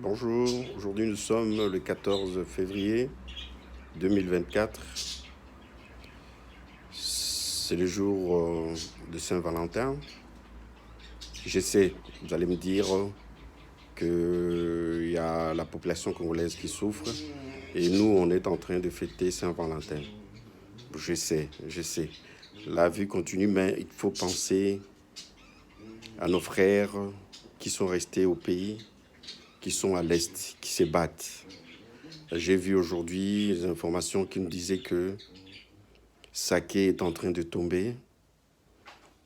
Bonjour, aujourd'hui nous sommes le 14 février 2024. C'est le jour de Saint-Valentin. Je sais, vous allez me dire qu'il y a la population congolaise qui souffre et nous on est en train de fêter Saint-Valentin. Je sais. La vie continue, mais il faut penser à nos frères qui sont restés au pays, qui sont à l'Est, qui se battent. J'ai vu aujourd'hui les informations qui nous disaient que Saké est en train de tomber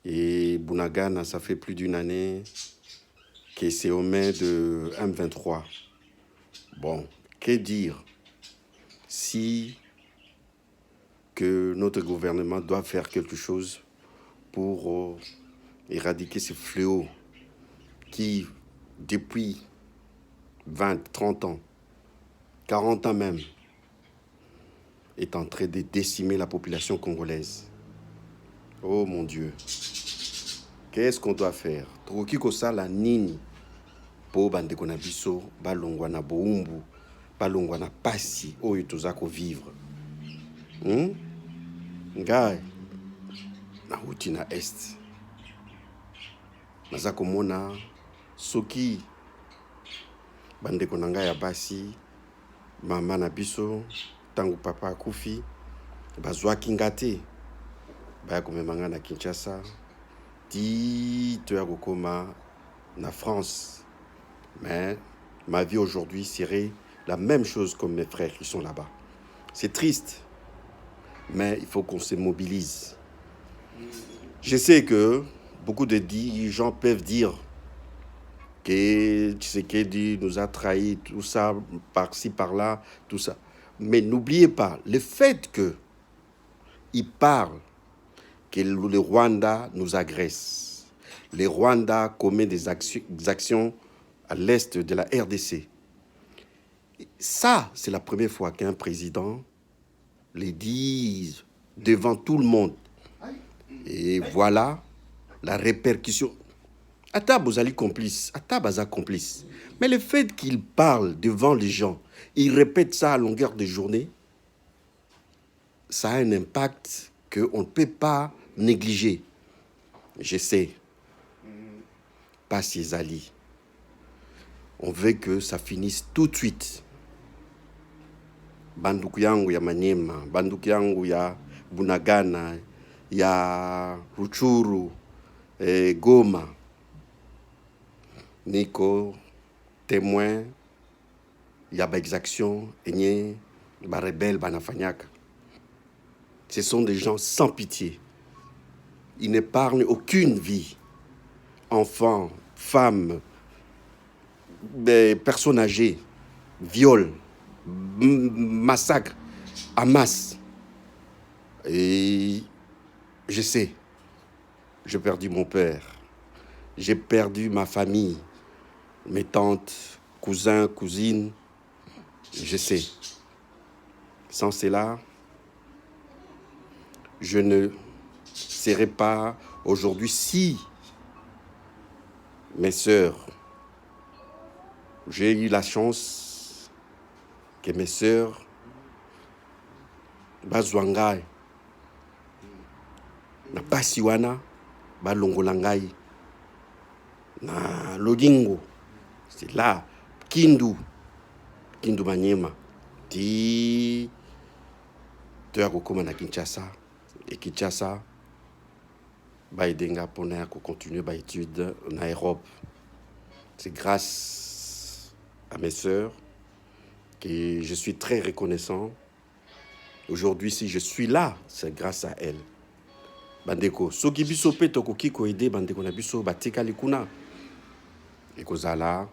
et Bunagana, ça fait plus d'une année que c'est aux mains de M23. Bon, que dire si que notre gouvernement doit faire quelque chose pour éradiquer ce fléau qui, depuis 20, 30 ans, 40 ans même, est en train de décimer la population congolaise. Oh mon Dieu, qu'est-ce qu'on doit faire? Tokoki kosala nini po bandeko na biso balongwa na boumbu, balongwa na pasi oyo toza kovivre. Ngai nauti na est, naza komona soki bandeko na ngai ya basi, mama na biso tango papa akufi bazwaki nga te baya komema nga na Kinshasa ti toya kokoma na France. Mais ma vie aujourd'hui serait la même chose comme mes frères qui sont là-bas. C'est triste, mais il faut qu'on se mobilise. Je sais que beaucoup de gens peuvent dire que Tshisekedi nous a trahis, tout ça, par-ci, par-là, tout ça. Mais n'oubliez pas, le fait qu'il parle que le Rwanda nous agresse, le Rwanda commet des actions à l'est de la RDC. Ça, c'est la première fois qu'un président le dit devant tout le monde. Et voilà la répercussion. Atab Bozali complice, Atab Baza complice. Mais le fait qu'il parle devant les gens, il répète ça à longueur de journée, ça a un impact qu'on ne peut pas négliger. Je sais, pas ses alliés. On veut que ça finisse tout de suite. Banduku yangu ya Manyema, banduku yangu ya Bunagana, ya Ruchuru, Goma. Niko, témoin, ya ba exaction, enye, ba rebelle, banafanyaka. Ce sont des gens sans pitié. Ils n'épargnent aucune vie. Enfants, femmes, des personnes âgées, viol, massacre, en masse. Et je sais, j'ai perdu mon père, j'ai perdu ma famille, mes tantes, cousins, cousines, je sais. Sans cela, je ne serais pas aujourd'hui si mes sœurs, j'ai eu la chance que mes sœurs bazwangai na pasi wana balongola ngai na Lodingo, c'est là Kindu Manyema ti toya kokoma na Kinshasa et Kinshasa baidenga pona ko continuer ba études en Europe. C'est grâce à mes sœurs que je suis très reconnaissant. Aujourd'hui, si je suis là, c'est grâce à elles. Bandeko, soki biso pe tokoki ko aider bandeko na biso batika likuna. Ekozala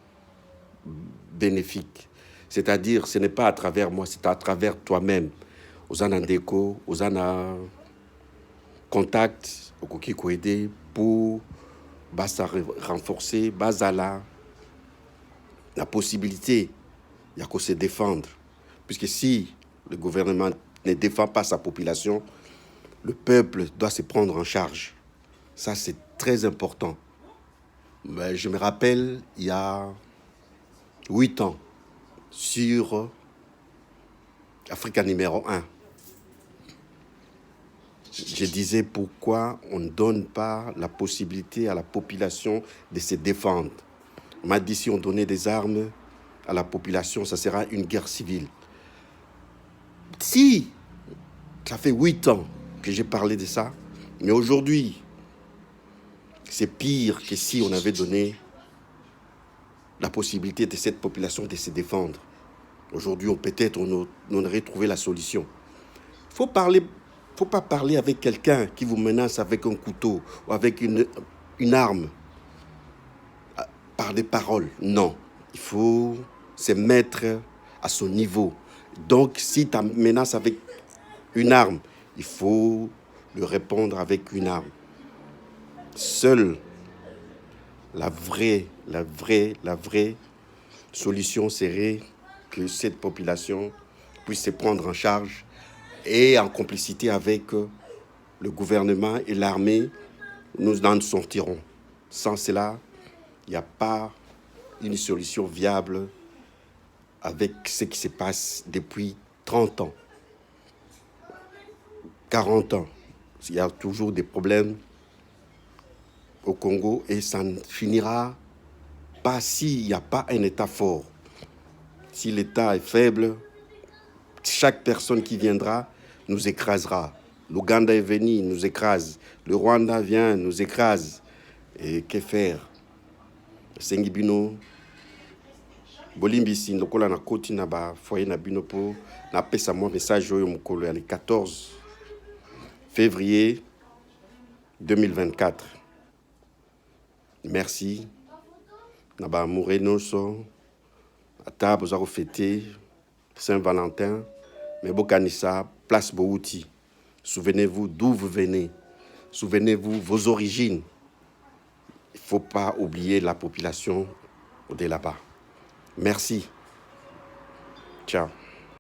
bénéfique. C'est-à-dire, ce n'est pas à travers moi, c'est à travers toi-même. Ozana ndeko, ozana contact, okoki ko aider pour basa renforcer, basala la possibilité il y a qu'à se défendre. Puisque si le gouvernement ne défend pas sa population, le peuple doit se prendre en charge. Ça, c'est très important. Mais je me rappelle, il y a 8 ans sur Africa numéro 1. Je disais pourquoi on ne donne pas la possibilité à la population de se défendre. On m'a dit si on donnait des armes à la population, ça sera une guerre civile. Si, ça fait 8 ans que j'ai parlé de ça, mais aujourd'hui, c'est pire que si on avait donné la possibilité de cette population de se défendre. Aujourd'hui, peut-être on aurait trouvé la solution. Il faut pas parler avec quelqu'un qui vous menace avec un couteau ou avec une arme par des paroles. Non, il faut se mettre à son niveau. Donc, si tu menaces avec une arme, il faut lui répondre avec une arme. Seule la vraie solution serait que cette population puisse se prendre en charge et en complicité avec le gouvernement et l'armée, nous en sortirons. Sans cela, il n'y a pas une solution viable avec ce qui se passe depuis 30 ans, 40 ans. Il y a toujours des problèmes au Congo et ça ne finira pas s'il n'y a pas un État fort. Si l'État est faible, chaque personne qui viendra nous écrasera. L'Ouganda est venu, nous écrase. Le Rwanda vient, nous écrase. Et que faire? Sengibino, Bolimbisi, lokola na koti na ba foyer na bino po na pesa moi message oyo mukolo ya le 14 février 2024. Merci. Na ba Morenoso, ata boza ko fêter Saint-Valentin, mais bokanisa place Bouti. Souvenez-vous d'où vous venez. Souvenez-vous vos origines. Il ne faut pas oublier la population de là-bas. Merci. Ciao.